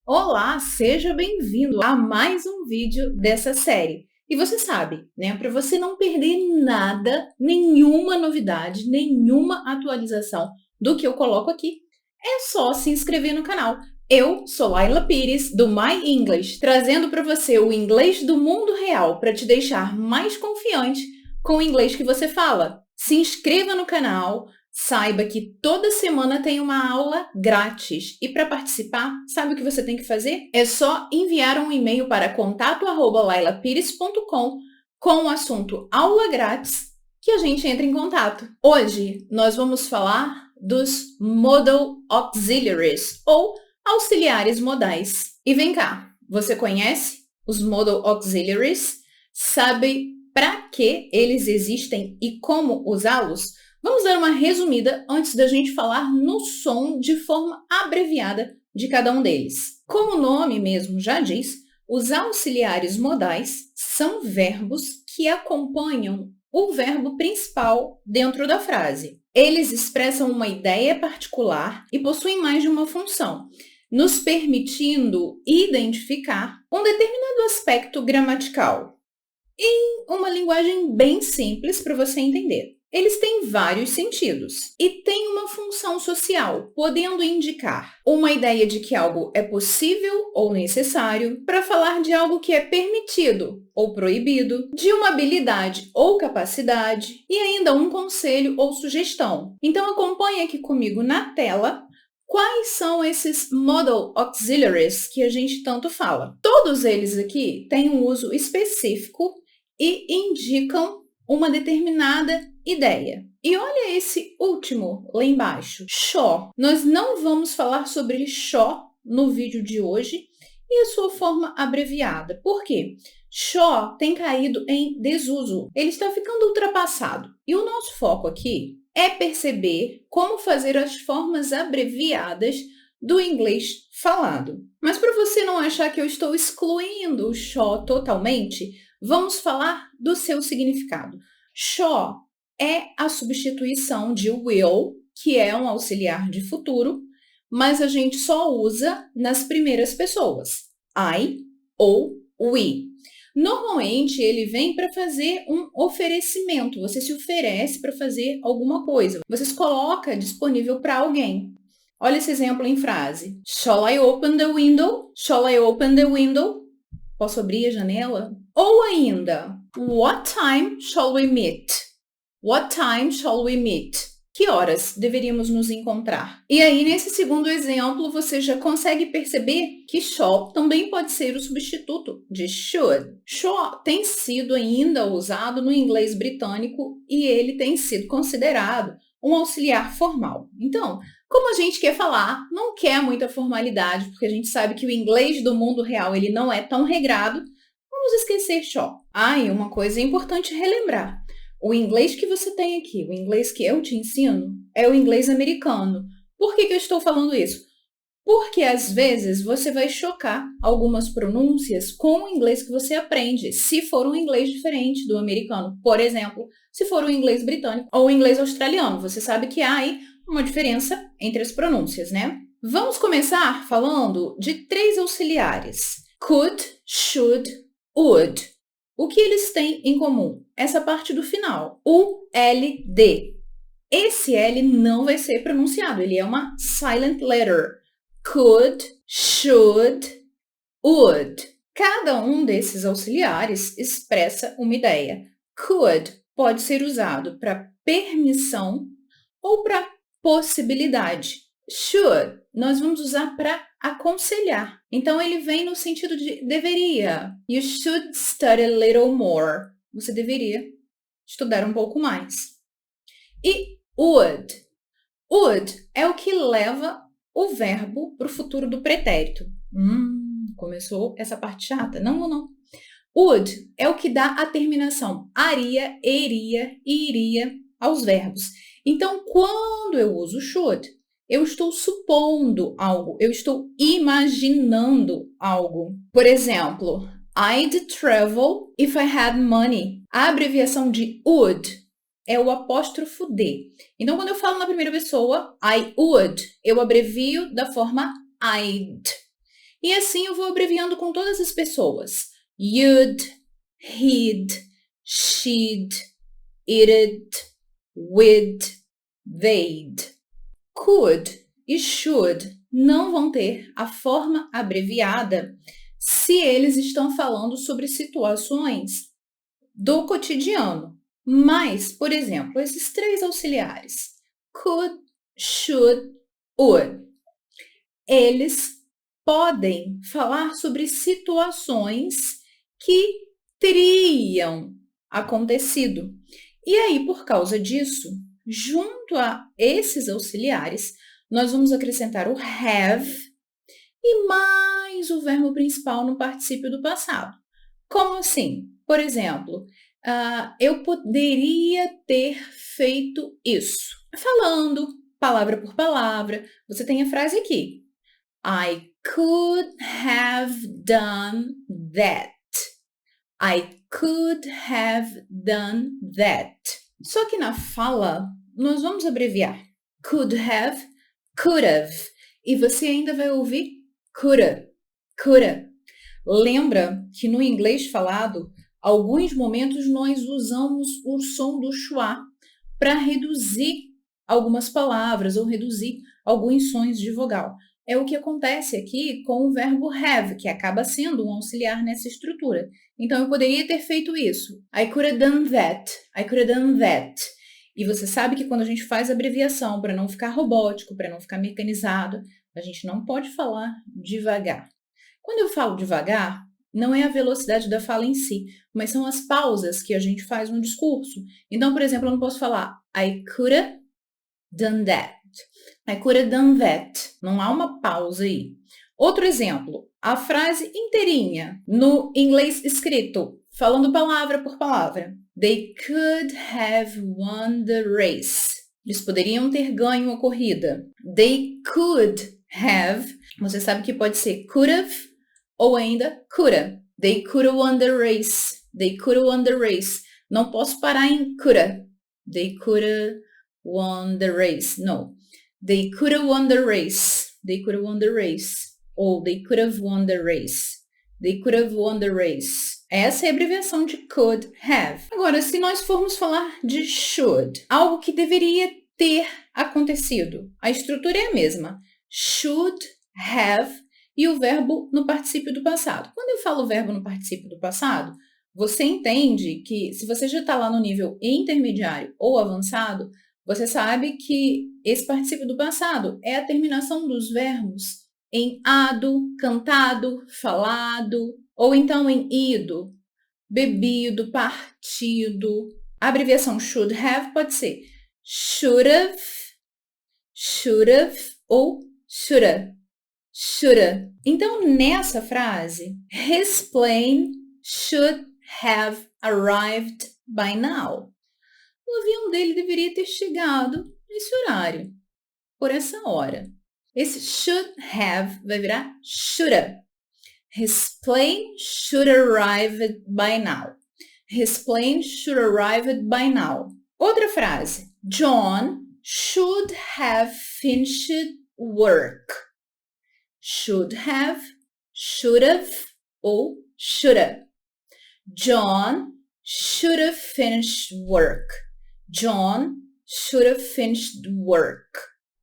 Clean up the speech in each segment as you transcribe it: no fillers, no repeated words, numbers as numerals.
Olá, seja bem-vindo a mais um vídeo dessa série. E você sabe, né, para você não perder nada, nenhuma novidade, nenhuma atualização do que eu coloco aqui, é só se inscrever no canal. Eu sou Laila Pires, do My English, trazendo para você o inglês do mundo real para te deixar mais confiante com o inglês que você fala. Se inscreva no canal. Saiba que toda semana tem uma aula grátis. E para participar, sabe o que você tem que fazer? É só enviar um e-mail para contato@lailapires.com com o assunto aula grátis que a gente entra em contato. Hoje nós vamos falar dos Modal Auxiliaries ou auxiliares modais. E vem cá, você conhece os Modal Auxiliaries? Sabe para que eles existem e como usá-los? Vamos dar uma resumida antes da gente falar no som de forma abreviada de cada um deles. Como o nome mesmo já diz, os auxiliares modais são verbos que acompanham o verbo principal dentro da frase. Eles expressam uma ideia particular e possuem mais de uma função, nos permitindo identificar um determinado aspecto gramatical em uma linguagem bem simples para você entender. Eles têm vários sentidos e têm uma função social, podendo indicar uma ideia de que algo é possível ou necessário, para falar de algo que é permitido ou proibido, de uma habilidade ou capacidade e ainda um conselho ou sugestão. Então acompanhe aqui comigo na tela quais são esses Modal Auxiliaries que a gente tanto fala. Todos eles aqui têm um uso específico e indicam uma determinada ideia. E olha esse último lá embaixo, sure. Nós não vamos falar sobre sure no vídeo de hoje e a sua forma abreviada. Por quê? Sure tem caído em desuso. Ele está ficando ultrapassado. E o nosso foco aqui é perceber como fazer as formas abreviadas do inglês falado. Mas para você não achar que eu estou excluindo o sure totalmente, vamos falar do seu significado. Sure é a substituição de will, que é um auxiliar de futuro, mas a gente só usa nas primeiras pessoas, I ou we. Normalmente, ele vem para fazer um oferecimento, você se oferece para fazer alguma coisa, você se coloca disponível para alguém. Olha esse exemplo em frase. Shall I open the window? Shall I open the window? Posso abrir a janela? Ou ainda, what time shall we meet? What time shall we meet? Que horas deveríamos nos encontrar? E aí, nesse segundo exemplo, você já consegue perceber que shall também pode ser o substituto de should. Shall tem sido ainda usado no inglês britânico e ele tem sido considerado um auxiliar formal. Então, como a gente quer falar, não quer muita formalidade, porque a gente sabe que o inglês do mundo real ele não é tão regrado, vamos esquecer shall. E uma coisa importante relembrar. O inglês que você tem aqui, o inglês que eu te ensino, é o inglês americano. Por que eu estou falando isso? Porque, às vezes, você vai chocar algumas pronúncias com o inglês que você aprende, se for um inglês diferente do americano. Por exemplo, se for o inglês britânico ou o inglês australiano. Você sabe que há aí uma diferença entre as pronúncias, né? Vamos começar falando de 3 auxiliares. Could, should, would. O que eles têm em comum? Essa parte do final, o LD. Esse L não vai ser pronunciado, ele é uma silent letter. Could, should, would. Cada um desses auxiliares expressa uma ideia. Could pode ser usado para permissão ou para possibilidade. Should, nós vamos usar para aconselhar. Então, ele vem no sentido de deveria. You should study a little more. Você deveria estudar um pouco mais. E would. Would é o que leva o verbo para o futuro do pretérito. Começou essa parte chata. Não. Would é o que dá a terminação aria, iria, iria aos verbos. Então, quando eu uso should, eu estou supondo algo, eu estou imaginando algo. Por exemplo, I'd travel if I had money. A abreviação de would é o apóstrofo D. Então, quando eu falo na primeira pessoa, I would, eu abrevio da forma I'd. E assim eu vou abreviando com todas as pessoas. You'd, he'd, she'd, it'd, we'd, they'd. Could e should não vão ter a forma abreviada se eles estão falando sobre situações do cotidiano. Mas, por exemplo, esses três auxiliares, could, should, would, eles podem falar sobre situações que teriam acontecido. E aí, por causa disso, junto a esses auxiliares, nós vamos acrescentar o have e mais o verbo principal no particípio do passado. Como assim? Por exemplo, eu poderia ter feito isso. Falando palavra por palavra, você tem a frase aqui. I could have done that. I could have done that. Só que na fala, nós vamos abreviar. Could have, could have. E você ainda vai ouvir coulda, coulda. Lembra que no inglês falado, alguns momentos nós usamos o som do schwa para reduzir algumas palavras ou reduzir alguns sons de vogal. É o que acontece aqui com o verbo have, que acaba sendo um auxiliar nessa estrutura. Então, eu poderia ter feito isso. I could have done that. I could have done that. E você sabe que quando a gente faz abreviação para não ficar robótico, para não ficar mecanizado, a gente não pode falar devagar. Quando eu falo devagar, não é a velocidade da fala em si, mas são as pausas que a gente faz no discurso. Então, por exemplo, eu não posso falar I could have done that. I could have done that. Não há uma pausa aí. Outro exemplo, a frase inteirinha no inglês escrito, falando palavra por palavra. They could have won the race. Eles poderiam ter ganho a corrida. They could have. Você sabe que pode ser could have ou ainda coulda. They could have won the race. They could have won the race. Não posso parar em coulda. They could have won the race. No. They could have won the race. They could have won the race. Ou they could have won the race. They could have won the race. Essa é a abreviação de could have. Agora, se nós formos falar de should, algo que deveria ter acontecido, a estrutura é a mesma. Should have e o verbo no particípio do passado. Quando eu falo verbo no particípio do passado, você entende que se você já está lá no nível intermediário ou avançado, você sabe que esse particípio do passado é a terminação dos verbos em ado, cantado, falado, ou então em ido, bebido, partido. A abreviação should have pode ser should have ou shoulda. Shoulda. Então, nessa frase, his plane should have arrived by now. O avião dele deveria ter chegado nesse horário, por essa hora. Esse should have vai virar shoulda. His plane should arrive by now. His plane should arrive by now. Outra frase. John should have finished work. Should have ou shoulda. John should have finished work. John should have finished work.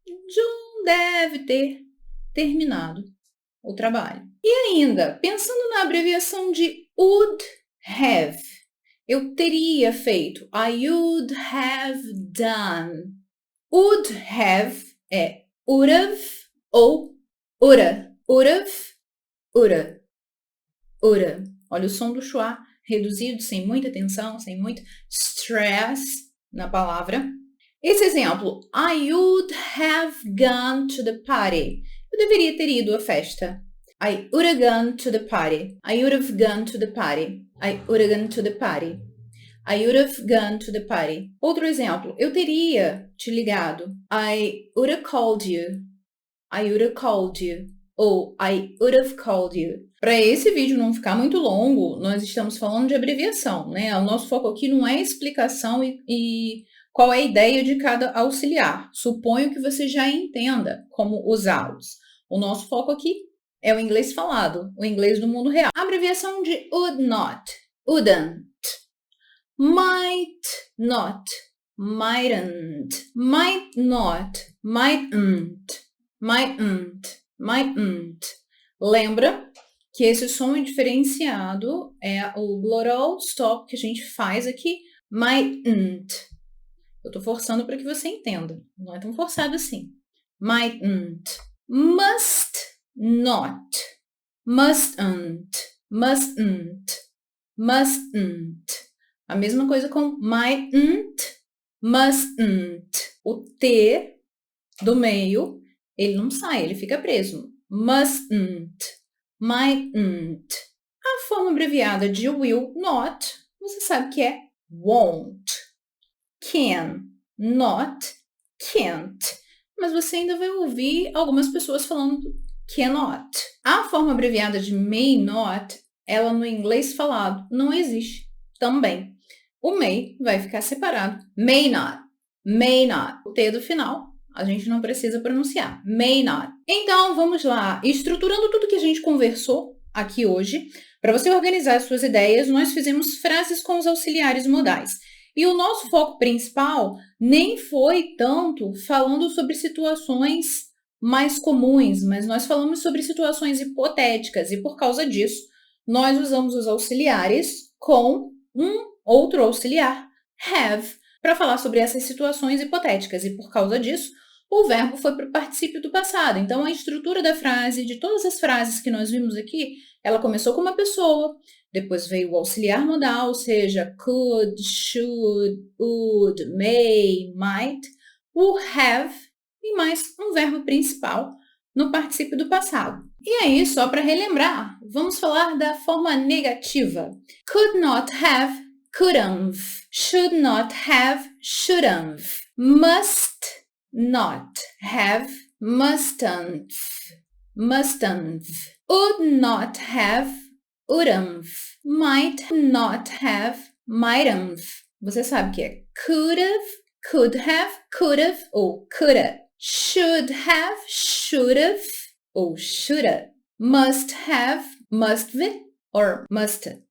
John deve ter terminado o trabalho. E ainda, pensando na abreviação de would have, eu teria feito. I would have done. Would have é would have ou woulda. Would have, woulda. Woulda. Olha o som do schwa reduzido, sem muita tensão, sem muito stress na palavra. Esse exemplo, I would have gone to the party. Eu deveria ter ido à festa. I would have gone to the party. I would have gone to the party. I would have gone to the party. I would have gone to the party. Outro exemplo, eu teria te ligado. I would have called you. I would have called you. Ou I would have called you. Para esse vídeo não ficar muito longo, nós estamos falando de abreviação, né? O nosso foco aqui não é explicação e qual é a ideia de cada auxiliar. Suponho que você já entenda como usá-los. O nosso foco aqui é o inglês falado, o inglês do mundo real. A abreviação de would not, wouldn't, might not, mightn't, might not, mightn't, mightn't. Lembra que esse som diferenciado é o glottal stop que a gente faz aqui, mightn't. Eu tô forçando para que você entenda, não é tão forçado assim. Mightn't, must not, mustn't, mustn't, mustn't. A mesma coisa com mightn't, mustn't. O T do meio, ele não sai, ele fica preso. Mustn't, mightn't. A forma abreviada de will not, você sabe que é won't. Can, not, can't. Mas você ainda vai ouvir algumas pessoas falando cannot. A forma abreviada de may not, ela no inglês falado não existe também. O may vai ficar separado. May not, may not. O T do final, a gente não precisa pronunciar. May not. Então, vamos lá. Estruturando tudo que a gente conversou aqui hoje, para você organizar as suas ideias, nós fizemos frases com os auxiliares modais. E o nosso foco principal nem foi tanto falando sobre situações mais comuns, mas nós falamos sobre situações hipotéticas e por causa disso, nós usamos os auxiliares com um outro auxiliar, have, para falar sobre essas situações hipotéticas e por causa disso, o verbo foi para o particípio do passado. Então, a estrutura da frase, de todas as frases que nós vimos aqui, ela começou com uma pessoa, depois veio o auxiliar modal, seja could, should, would, may, might, o have e mais um verbo principal no particípio do passado. E aí, só para relembrar, vamos falar da forma negativa. Could not have, couldn't. Should not have, shouldn't. Must not have, mustn't. Mustn't. Would not have, wouldn't. Might not have, mightn't. Você sabe que é could have ou coulda. Should have, should've ou shoulda. Must have, must've or must've.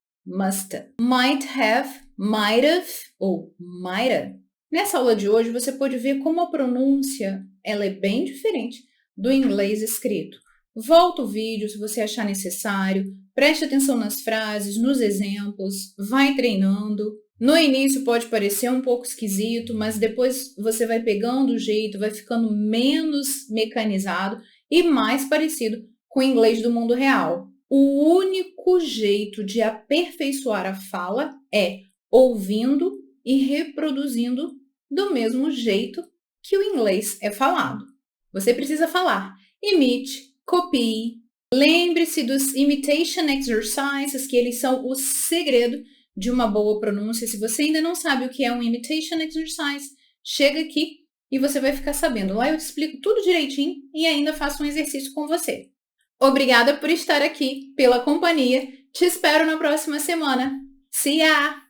Might have, might've ou might've. Nessa aula de hoje, você pode ver como a pronúncia ela é bem diferente do inglês escrito. Volta o vídeo se você achar necessário, preste atenção nas frases, nos exemplos, vai treinando. No início pode parecer um pouco esquisito, mas depois você vai pegando o jeito, vai ficando menos mecanizado e mais parecido com o inglês do mundo real. O único jeito de aperfeiçoar a fala é ouvindo e reproduzindo do mesmo jeito que o inglês é falado. Você precisa falar, imite, copie. Lembre-se dos imitation exercises, que eles são o segredo de uma boa pronúncia. Se você ainda não sabe o que é um imitation exercise, chega aqui e você vai ficar sabendo. Lá eu te explico tudo direitinho e ainda faço um exercício com você. Obrigada por estar aqui, pela companhia. Te espero na próxima semana. See ya!